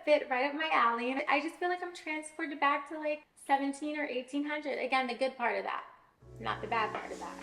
outfit right up my alley. And I just feel like I'm transported back to like 17 or 1800. Again, the good part of that, not the bad part of that.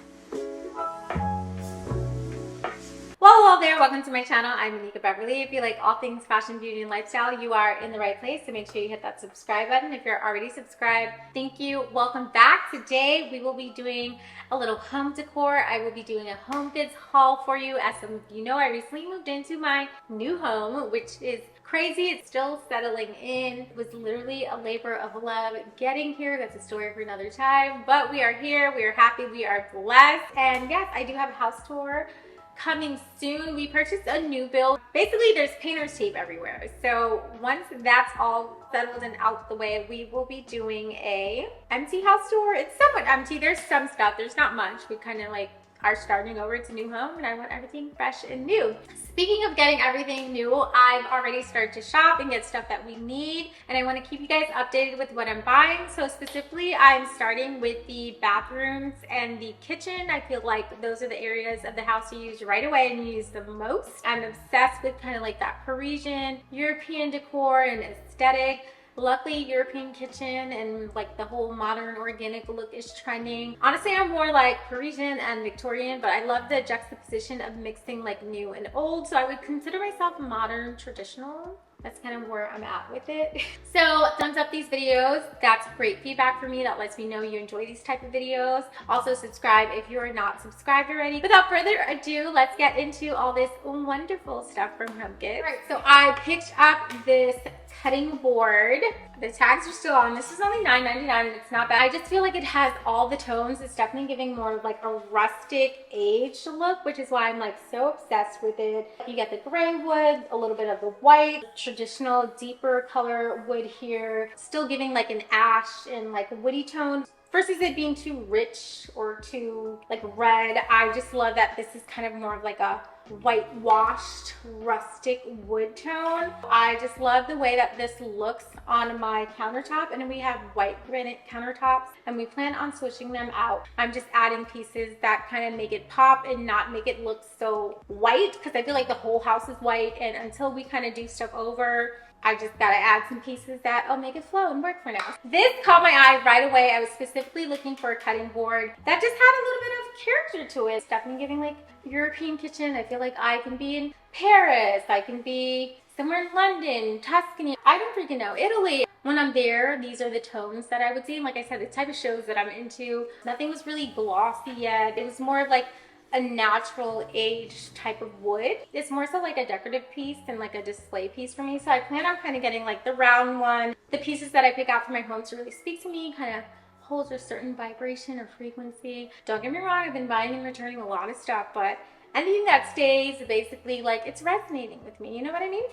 Well there, welcome to my channel. I'm Manika Beverly. If you like all things fashion, beauty, and lifestyle, you are in the right place. So make sure you hit that subscribe button. If you're already subscribed, thank you. Welcome back. Today we will be doing a little home decor. I will be doing a home goods haul for you. As some of you know, I recently moved into my new home, which is crazy. It's still settling in. It was literally a labor of love getting here. That's a story for another time. But we are here. We are happy. We are blessed. And yes, I do have a house tour coming soon. We purchased a new build. Basically, there's painter's tape everywhere. So once that's all settled and out the way, we will be doing a empty house tour. It's somewhat empty. There's some stuff. There's not much. We kind of like are starting over. It's a new home and I want everything fresh and new. Speaking of getting everything new, I've already started to shop and get stuff that we need, and I want to keep you guys updated with what I'm buying. So specifically, I'm starting with the bathrooms and the kitchen. I feel like those are the areas of the house you use right away and use the most. I'm obsessed with kind of like that Parisian, European decor and aesthetic. Luckily, European kitchen and like the whole modern organic look is trending. Honestly, I'm more like Parisian and Victorian, but I love the juxtaposition of mixing like new and old. So I would consider myself modern traditional. That's kind of where I'm at with it. So thumbs up these videos. That's great feedback for me. That lets me know you enjoy these type of videos. Also subscribe if you are not subscribed already. Without further ado, let's get into all this wonderful stuff from Home Goods. All right, so I picked up this cutting board. The tags are still on. This is only $9.99 and it's not bad. I just feel like it has all the tones. It's definitely giving more of like a rustic aged look, which is why I'm like so obsessed with it. You get the gray wood, a little bit of the white, traditional deeper color wood here, still giving like an ash and like woody tone. Versus it being too rich or too like red, I just love that this is kind of more of like a whitewashed rustic wood tone. I just love the way that this looks on my countertop, and we have white granite countertops and we plan on switching them out. I'm just adding pieces that kind of make it pop and not make it look so white, because I feel like the whole house is white, and until we kind of do stuff over, I just gotta add some pieces that'll make it flow and work for now. This caught my eye right away. I was specifically looking for a cutting board that just had a little bit of character to it. It's definitely giving like European kitchen. I feel like I can be in Paris. I can be somewhere in London, Tuscany. I don't freaking know, Italy. When I'm there, these are the tones that I would see. And like I said, the type of shows that I'm into, nothing was really glossy yet. It was more of like a natural aged type of wood. It's more so like a decorative piece than like a display piece for me. So I plan on kind of getting like the round one. The pieces that I pick out for my home to really speak to me kind of holds a certain vibration or frequency. Don't get me wrong, I've been buying and returning a lot of stuff, but anything that stays, basically like it's resonating with me, you know what I mean?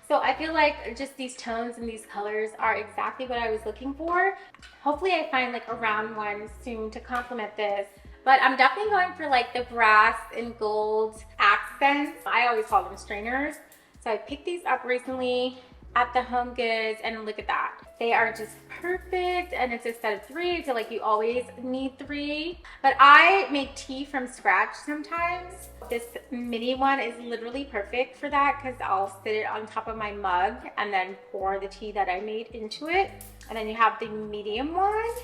So I feel like just these tones and these colors are exactly what I was looking for. Hopefully I find like a round one soon to complement this. But I'm definitely going for like the brass and gold accents. I always call them strainers. So I picked these up recently at the Home Goods, and look at that. They are just perfect, and it's a set of 3. I feel like you always need 3. But I make tea from scratch sometimes. This mini one is literally perfect for that, because I'll sit it on top of my mug and then pour the tea that I made into it. And then you have the medium one.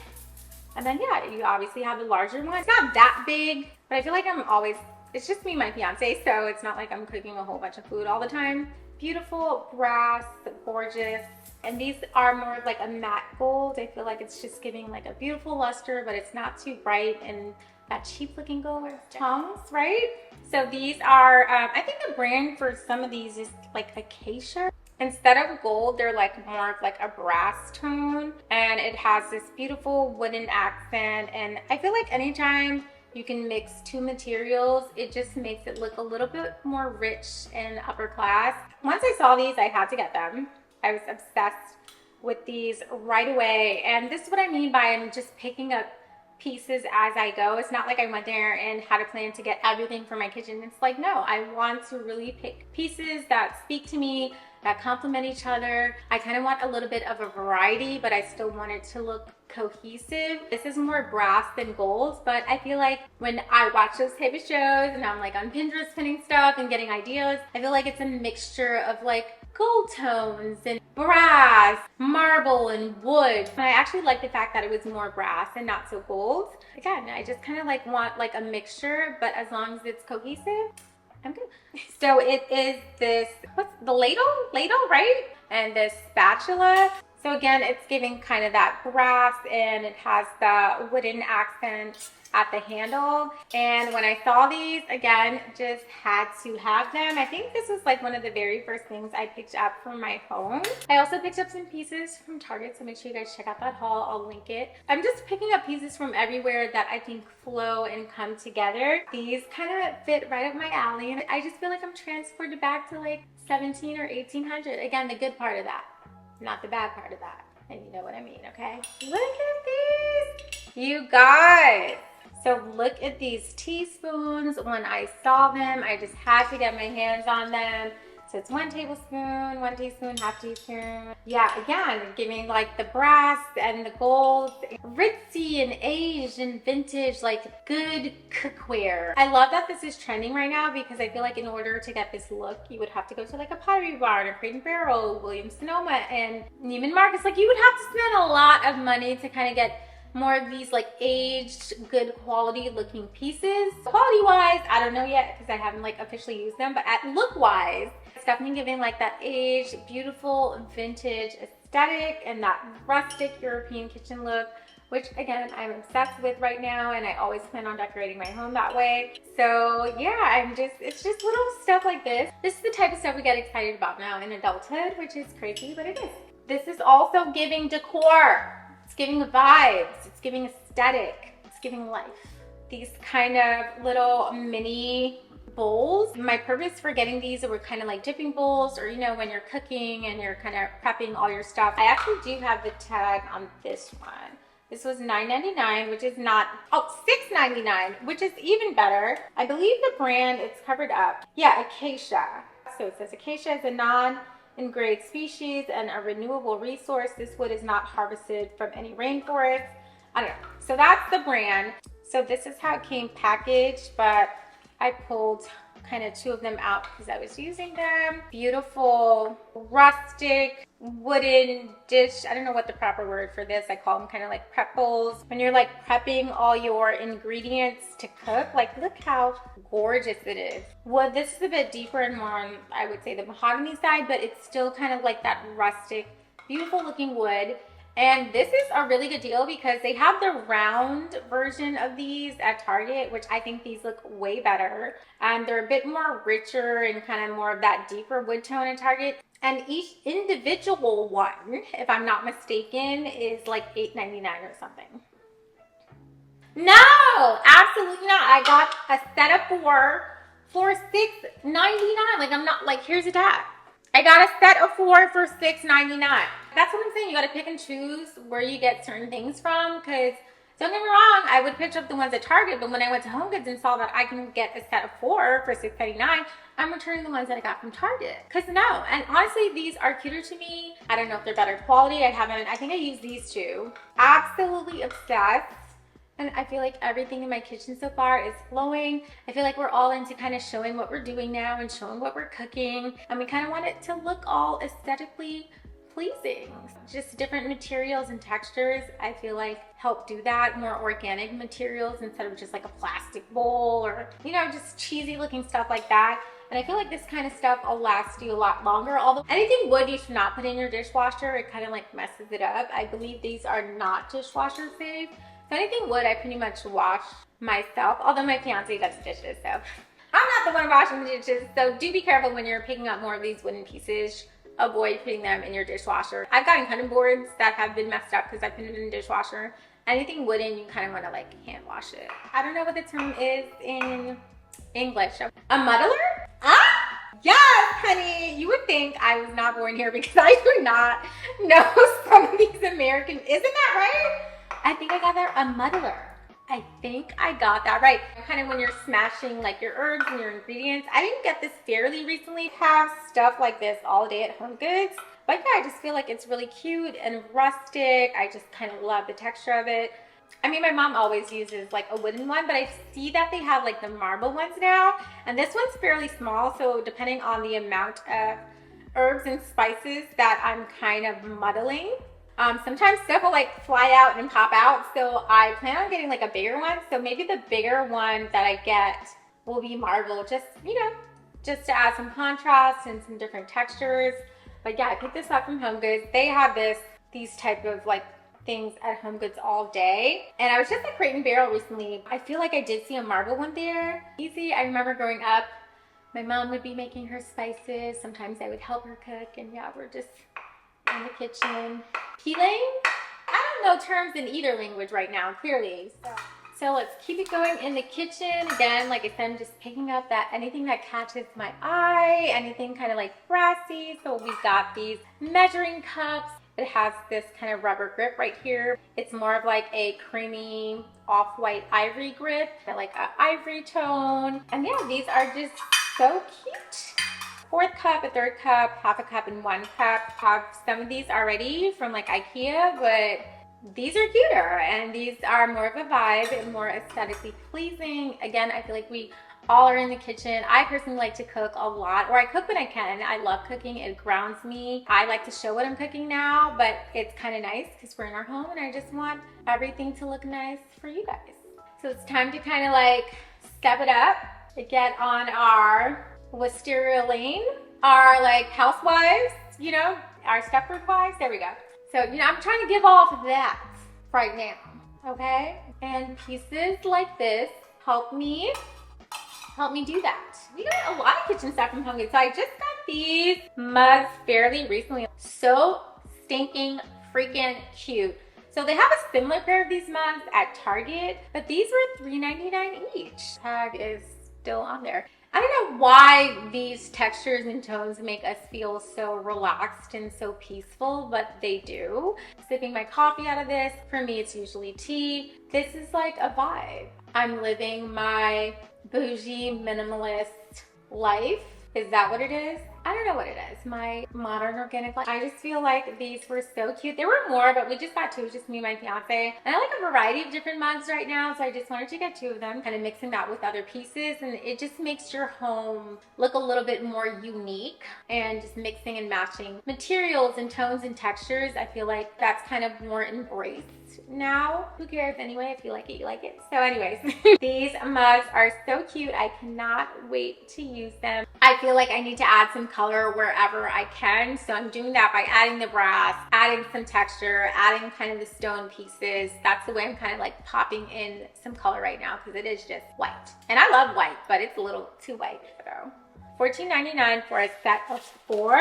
And then yeah, you obviously have the larger one. It's not that big, but I feel like I'm always, it's just me and my fiance, so it's not like I'm cooking a whole bunch of food all the time. Beautiful brass, gorgeous. And these are more of like a matte gold. I feel like it's just giving like a beautiful luster, but it's not too bright and that cheap looking gold. Tongs, right? So these are, I think the brand for some of these is like Acacia. Instead of gold, they're like more of like a brass tone, and it has this beautiful wooden accent. And I feel like anytime you can mix 2 materials, it just makes it look a little bit more rich and upper class. Once I saw these, I had to get them. I was obsessed with these right away. And this is what I mean by I'm just picking up pieces as I go. It's not like I went there and had a plan to get everything for my kitchen. It's like, no, I want to really pick pieces that speak to me, that complement each other. I kind of want a little bit of a variety, but I still want it to look cohesive. This is more brass than gold, but I feel like when I watch those type of shows and I'm like on Pinterest pinning stuff and getting ideas, I feel like it's a mixture of like gold tones and brass, marble, and wood. And I actually like the fact that it was more brass and not so gold. Again, I just kind of like want like a mixture, but as long as it's cohesive, I'm good. So it is this, what's the ladle, right? And this spatula. So again, it's giving kind of that brass, and it has the wooden accent at the handle. And when I saw these, again, just had to have them. I think this was like one of the very first things I picked up from my home. I also picked up some pieces from Target, so make sure you guys check out that haul. I'll link it. I'm just picking up pieces from everywhere that I think flow and come together. These kind of fit right up my alley, and I just feel like I'm transported back to like 17 or 1800. Again, the good part of that, not the bad part of that. And you know what I mean, okay? Look at these, you guys. So look at these teaspoons. When I saw them, I just had to get my hands on them. So it's 1 tablespoon, 1 teaspoon, half teaspoon. Yeah, again, giving like the brass and the gold, ritzy and aged and vintage, like good cookware. I love that this is trending right now because I feel like in order to get this look, you would have to go to like a Pottery Barn or Crate & Barrel, Williams-Sonoma, and Neiman Marcus. Like you would have to spend a lot of money to kind of get more of these like aged, good quality looking pieces. Quality wise, I don't know yet because I haven't like officially used them, but at look wise, it's definitely giving like that aged, beautiful, vintage aesthetic and that rustic European kitchen look, which again, I'm obsessed with right now, and I always plan on decorating my home that way. So yeah, it's just little stuff like this. This is the type of stuff we get excited about now in adulthood, which is crazy, but it is. This is also giving decor. It's giving vibes, it's giving aesthetic, it's giving life. These kind of little mini bowls. My purpose for getting these were kind of like dipping bowls, or you know, when you're cooking and you're kind of prepping all your stuff. I actually do have the tag on this one. This was $9.99, which is not, oh, $6.99, which is even better. I believe the brand, it's covered up. Yeah, acacia. So it says acacia is a non-engrade species and a renewable resource. This wood is not harvested from any rainforest. I don't know. So that's the brand. So this is how it came packaged, but I pulled kind of 2 of them out because I was using them. Beautiful, rustic, wooden dish. I don't know what the proper word for this. I call them kind of like prep bowls. When you're like prepping all your ingredients to cook, like look how gorgeous it is. Well, this is a bit deeper and more on, I would say, the mahogany side, but it's still kind of like that rustic, beautiful looking wood. And this is a really good deal because they have the round version of these at Target, which I think these look way better. And they're a bit more richer and kind of more of that deeper wood tone at Target. And each individual one, if I'm not mistaken, is like $8.99 or something. No, absolutely not. I got a set of 4 for $6.99. Like I'm not, like here's a tag. I got a set of 4 for $6.99. That's what I'm saying. You got to pick and choose where you get certain things from, because don't get me wrong, I would pick up the ones at Target, but when I went to Home Goods and saw that I can get a set of 4 for $6.99, I'm returning the ones that I got from Target. Because no, and honestly, these are cuter to me. I don't know if they're better quality. I think I use these 2. Absolutely obsessed. And I feel like everything in my kitchen so far is flowing. I feel like we're all into kind of showing what we're doing now and showing what we're cooking. And we kind of want it to look all aesthetically pleasing. Just different materials and textures, I feel like help do that. More organic materials instead of just like a plastic bowl or, you know, just cheesy looking stuff like that. And I feel like this kind of stuff will last you a lot longer. Although anything wood you should not put in your dishwasher. It kind of like messes it up. I believe these are not dishwasher safe. So anything wood, I pretty much wash myself. Although my fiance does the dishes, so I'm not the one washing the dishes. So do be careful when you're picking up more of these wooden pieces. Avoid putting them in your dishwasher. I've gotten cutting boards that have been messed up because I put it in the dishwasher. Anything wooden, you kind of want to like hand wash it. I don't know what the term is in English. A muddler? Ah, yes, honey. You would think I was not born here because I do not know some of these American. Isn't that right? I think I got that, a muddler. I think I got that right. Kind of when you're smashing like your herbs and your ingredients. I didn't get this fairly recently. Have stuff like this all day at Home Goods. But yeah, I just feel like it's really cute and rustic. I just kind of love the texture of it. I mean, my mom always uses like a wooden one, but I see that they have like the marble ones now. And this one's fairly small, so depending on the amount of herbs and spices that I'm kind of muddling. Sometimes stuff will like fly out and pop out, so I plan on getting like a bigger one. So maybe the bigger one that I get will be marble, just, you know, just to add some contrast and some different textures. But yeah, I picked this up from HomeGoods. They have these type of like things at HomeGoods all day. And I was just at Crate and Barrel recently. I feel like I did see a marble one there. Easy. I remember growing up, my mom would be making her spices. Sometimes I would help her cook, and yeah, we're just in the kitchen peeling. I don't know terms in either language right now, clearly. So let's keep it going in the kitchen. Again, like I said, I'm just picking up anything that catches my eye, anything kind of like brassy. So we've got these measuring cups. It has this kind of rubber grip right here. It's more of like a creamy off-white ivory grip, like an ivory tone. And yeah, these are just so cute. Fourth cup, a third cup, half a cup, and 1 cup. I have some of these already from like IKEA, but these are cuter and these are more of a vibe and more aesthetically pleasing. Again, I feel like we all are in the kitchen. I personally like to cook a lot, or I cook when I can. I love cooking. It grounds me. I like to show what I'm cooking now, but it's kind of nice because we're in our home and I just want everything to look nice for you guys. So it's time to kind of like step it up to get on our 𝘖𝘪𝘥𝘦𝘰𝘴, our like housewives, you know, our Stepford wives. There we go. So, you know, I'm trying to give off of that right now, okay? And pieces like this help me do that. We got a lot of kitchen stuff from HomeGoods. So I just got these mugs fairly recently. So stinking freaking cute. So they have a similar pair of these mugs at Target, but these were $3.99 each. Tag is still on there. I don't know why these textures and tones make us feel so relaxed and so peaceful, but they do. Sipping my coffee out of this, for me it's usually tea. This is like a vibe. I'm living my bougie minimalist life. Is that what it is? I don't know what it is. My modern organic life. I just feel like these were so cute. There were more, but we just got 2, just me and my fiance. And I like a variety of different mugs right now, so I just wanted to get 2 of them, kind of mixing that with other pieces. And it just makes your home look a little bit more unique, and just mixing and matching materials and tones and textures. I feel like that's kind of more embraced now. Who cares anyway? If you like it, you like it. So anyways, these mugs are so cute. I cannot wait to use them. I feel like I need to add some color wherever I can. So I'm doing that by adding the brass, adding some texture, adding kind of the stone pieces. That's the way I'm kind of like popping in some color right now, because it is just white. And I love white, but it's a little too white though. $14.99 for a set of 4.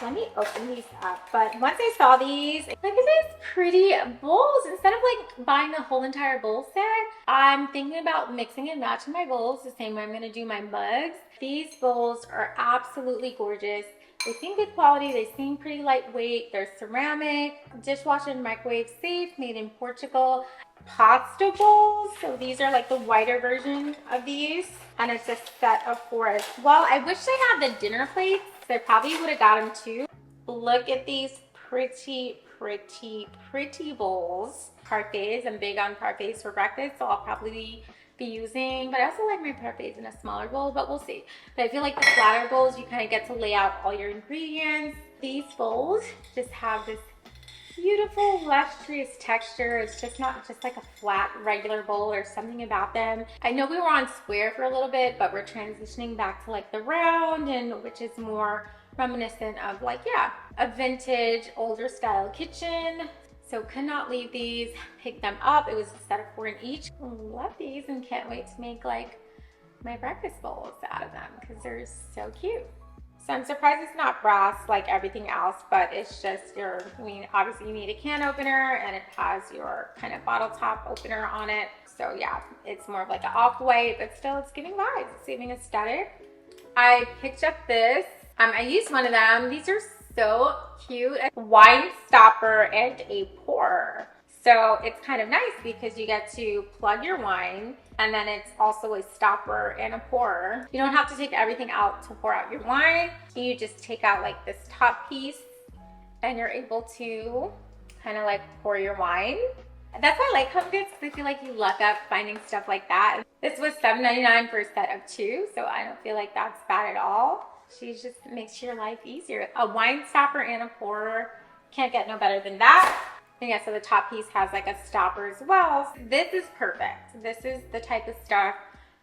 Let me open these up. But once I saw these, look at these pretty bowls. Instead of like buying the whole entire bowl set, I'm thinking about mixing and matching my bowls the same way I'm gonna do my mugs. These bowls are absolutely gorgeous. They seem good quality, they seem pretty lightweight. They're ceramic, dishwasher and microwave safe, made in Portugal. Pasta bowls, so these are like the whiter version of these, and it's a set of 4 as well. I wish they had the dinner plates, so I probably would have got them too. Look at these pretty bowls. Parfaits, I'm big on parfaits for breakfast, so I'll probably be using, but I also like my parfaits in a smaller bowl, but we'll see. But I feel like the flatter bowls, you kind of get to lay out all your ingredients. These bowls just have this beautiful lustrous texture. It's just not just like a flat regular bowl, or something about them. I know we were on square for a little bit, but we're transitioning back to like the round, and which is more reminiscent of like, yeah, a vintage older style kitchen. So could not leave these, pick them up. It was a set of 4 in each. Love these and can't wait to make like my breakfast bowls out of them, because they're so cute. So I'm surprised it's not brass like everything else, but it's just your, I mean, obviously you need a can opener, and it has your kind of bottle top opener on it. So yeah, it's more of like an off-white, but still it's giving vibes. It's giving aesthetic. I picked up this. I used one of them. These are so cute. A wine stopper and a pourer. So it's kind of nice because you get to plug your wine, and then it's also a stopper and a pourer. You don't have to take everything out to pour out your wine. You just take out like this top piece, and you're able to kind of like pour your wine. That's why I like HomeGoods, because I feel like you luck up finding stuff like that. This was $7.99 for a set of 2, so I don't feel like that's bad at all. She just makes your life easier. A wine stopper and a pourer. Can't get no better than that. And yeah, so the top piece has like a stopper as well. This is perfect. This is the type of stuff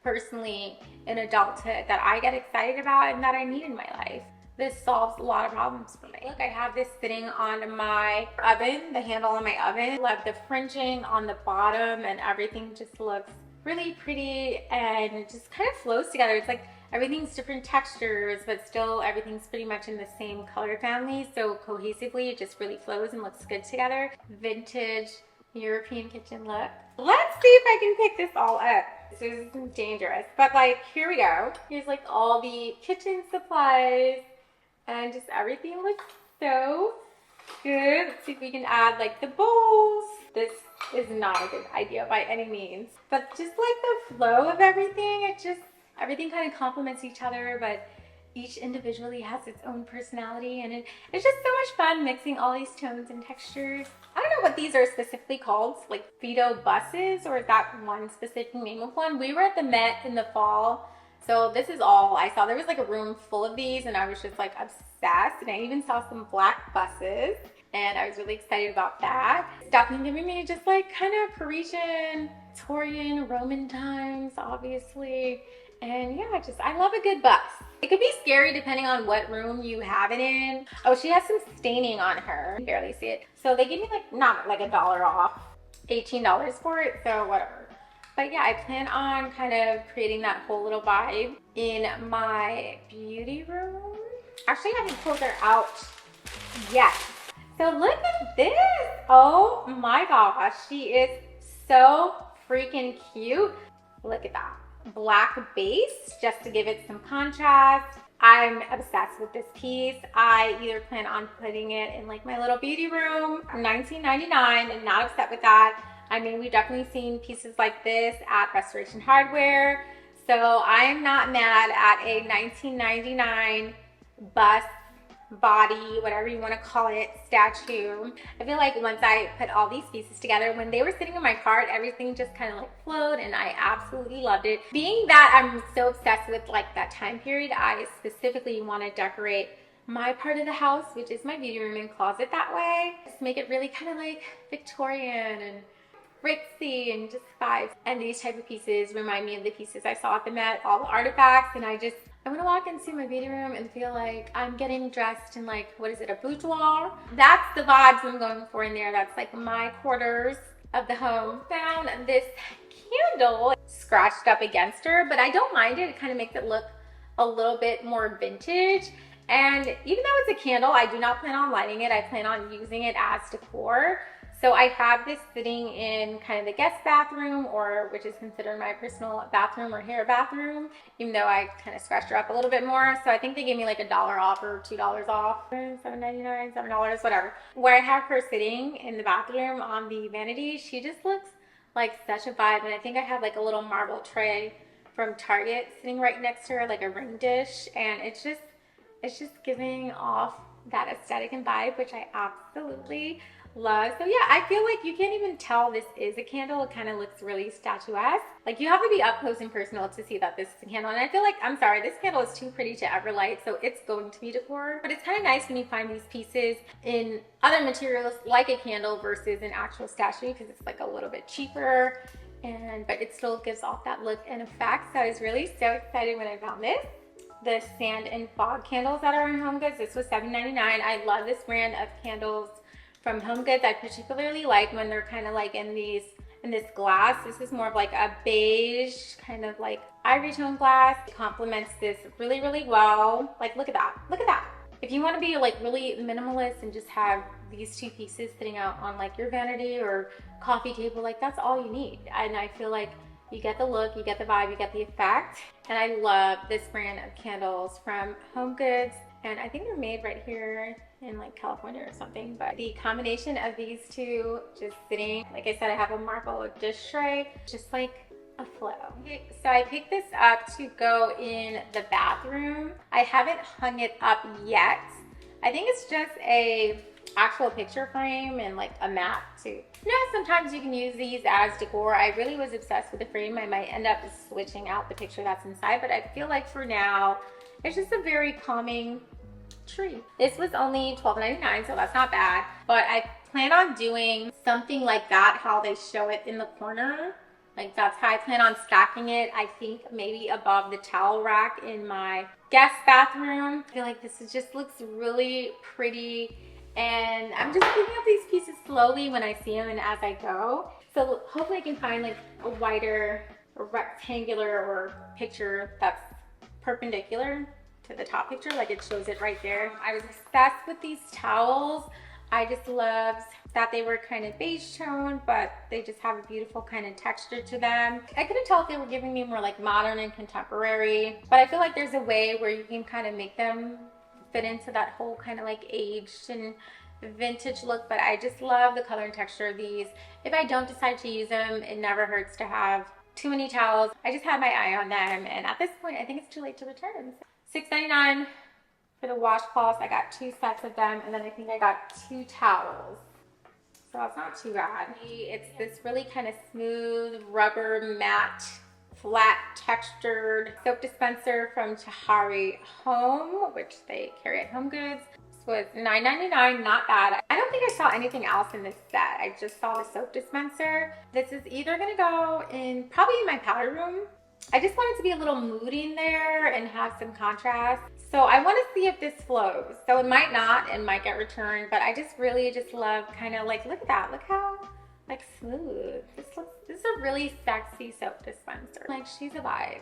personally in adulthood that I get excited about and that I need in my life. This solves a lot of problems for me. Look, I have this sitting on my oven, the handle on my oven. Love the fringing on the bottom, and everything just looks really pretty and it just kind of flows together. It's like everything's different textures, but still everything's pretty much in the same color family. So cohesively, it just really flows and looks good together. Vintage European kitchen look. Let's see if I can pick this all up. This is dangerous, but like, here we go. Here's like all the kitchen supplies and just everything looks so good. Let's see if we can add like the bowls. This is not a good idea by any means, but just like the flow of everything, everything kind of complements each other, but each individually has its own personality, and it's just so much fun mixing all these tones and textures. I don't know what these are specifically called, like feto buses, or is that one specific name of one? We were at the Met in the fall, so this is all I saw. There was like a room full of these, and I was just like obsessed, and I even saw some black buses, and I was really excited about that. It's definitely giving me just like kind of Parisian, Victorian, Roman times, obviously. And yeah, I love a good bus. It could be scary depending on what room you have it in. Oh, she has some staining on her. You can barely see it. So they gave me like, not like $1 off, $18 for it, so whatever. But yeah, I plan on kind of creating that whole little vibe in my beauty room. Actually, I haven't pulled her out yet. So look at this. Oh my gosh, she is so freaking cute. Look at that. Black base just to give it some contrast. I'm obsessed with this piece. I either plan on putting it in like my little beauty room, $19.99, and not upset with that. I mean, we've definitely seen pieces like this at Restoration Hardware, so I'm not mad at a $19.99 bust, body, whatever you want to call it, statue. I feel like once I put all these pieces together, when they were sitting in my cart, everything just kind of like flowed, and I absolutely loved it. Being that I'm so obsessed with like that time period, I specifically want to decorate my part of the house, which is my beauty room and closet, that way. Just make it really kind of like Victorian and ritzy and just vibes. And these type of pieces remind me of the pieces I saw at the Met, all the artifacts, and I want to walk into my beauty room and feel like I'm getting dressed in like, what is it, a boudoir? That's the vibes I'm going for in there. That's like my quarters of the home. Found this candle scratched up against her, but I don't mind it. It kind of makes it look a little bit more vintage. And even though it's a candle, I do not plan on lighting it. I plan on using it as decor. So I have this sitting in kind of the guest bathroom, or which is considered my personal bathroom or hair bathroom, even though I kind of scratched her up a little bit more. So I think they gave me like $1 off or $2 off, $7.99, $7, whatever. Where I have her sitting in the bathroom on the vanity, she just looks like such a vibe. And I think I have like a little marble tray from Target sitting right next to her, like a ring dish. And it's just giving off that aesthetic and vibe, which I absolutely love. So yeah, I feel like you can't even tell this is a candle. It kind of looks really statuesque. Like, you have to be up close and personal to see that this is a candle. And I feel like, I'm sorry, this candle is too pretty to ever light, so it's going to be decor. But it's kind of nice when you find these pieces in other materials like a candle versus an actual statue, because it's like a little bit cheaper, but it still gives off that look and effect. So I was really so excited when I found this. The sand and fog candles that are in HomeGoods. This was $7.99. I love this brand of candles from HomeGoods. I particularly like when they're kind of like in this glass. This is more of like a beige, kind of like ivory tone glass. It complements this really, really well. Like, look at that. Look at that. If you want to be like really minimalist and just have these two pieces sitting out on like your vanity or coffee table, like that's all you need. And I feel like you get the look, you get the vibe, you get the effect. And I love this brand of candles from HomeGoods. And I think they're made right here in like California or something. But the combination of these two just sitting, like I said, I have a marble dish tray, just like a flow. So I picked this up to go in the bathroom. I haven't hung it up yet. I think it's just a actual picture frame and like a mat too. You know, sometimes you can use these as decor. I really was obsessed with the frame. I might end up switching out the picture that's inside, but I feel like for now It's just a very calming tree. This was only $12.99, so that's not bad. But I plan on doing something like that, how they show it in the corner. Like that's how I plan on stacking it. I think maybe above the towel rack in my guest bathroom. I feel like this just looks really pretty. And I'm just picking up these pieces slowly when I see them and as I go. So hopefully I can find like a wider, or rectangular, or picture that's perpendicular to the top picture, like it shows it right there. I was obsessed with these towels. I just loved that they were kind of beige tone, but they just have a beautiful kind of texture to them. I couldn't tell if they were giving me more like modern and contemporary, but I feel like there's a way where you can kind of make them fit into that whole kind of like aged and vintage look. But I just love the color and texture of these. If I don't decide to use them, it never hurts to have too many towels. I just had my eye on them, and at this point I think it's too late to return. $6.99 for the washcloths. I got 2 sets of them, and then I think I got 2 towels. So it's not too bad. It's this really kind of smooth, rubber, matte, flat textured soap dispenser from 𝘿𝘪𝘥𝘦𝘰𝘴 Home, which they carry at Home Goods. This was $9.99, not bad. I don't think I saw anything else in this set. I just saw the soap dispenser. This is either gonna go in, probably in my powder room. I just want it to be a little moody in there and have some contrast. So I want to see if this flows. So it might not and might get returned, but I just really just love kind of like, look at that. Look how like smooth. This is a really sexy soap dispenser. Like she's a vibe.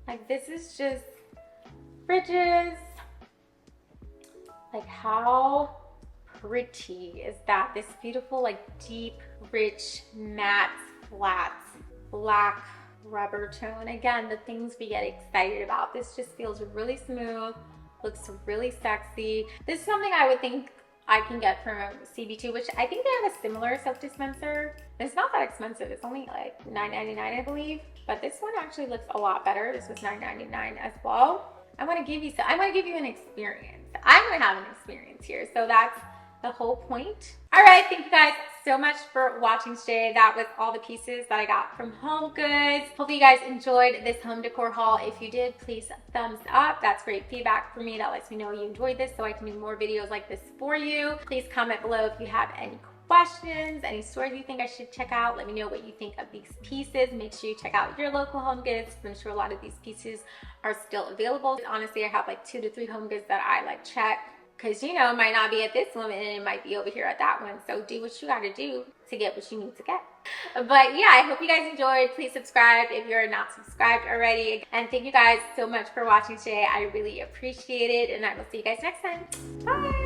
Like this is just fridges. Like how pretty is that? This beautiful like deep, rich, matte, flat, black rubber tone. Again, the things we get excited about. This just feels really smooth, looks really sexy. This is something I would think I can get from CB2, which I think they have a similar soap dispenser. It's not that expensive. It's only like $9.99, I believe. But this one actually looks a lot better. This was $9.99 as well. I want to give you an experience. I'm going to have an experience here. So that's the whole point. All right, thank you guys so much for watching today. That was all the pieces that I got from Home Goods. Hopefully you guys enjoyed this home decor haul. If you did, please thumbs up. That's great feedback for me. That lets me know you enjoyed this so I can do more videos like this for you. Please comment below if you have any questions, any stores you think I should check out. Let me know what you think of these pieces. Make sure you check out your local Home Goods. I'm sure a lot of these pieces are still available. Honestly, I have like 2 to 3 Home Goods that I like check, because you know, it might not be at this one and it might be over here at that one. So do what you gotta do to get what you need to get. But yeah, I hope you guys enjoyed. Please subscribe if you're not subscribed already. And thank you guys so much for watching today. I really appreciate it. And I will see you guys next time. Bye.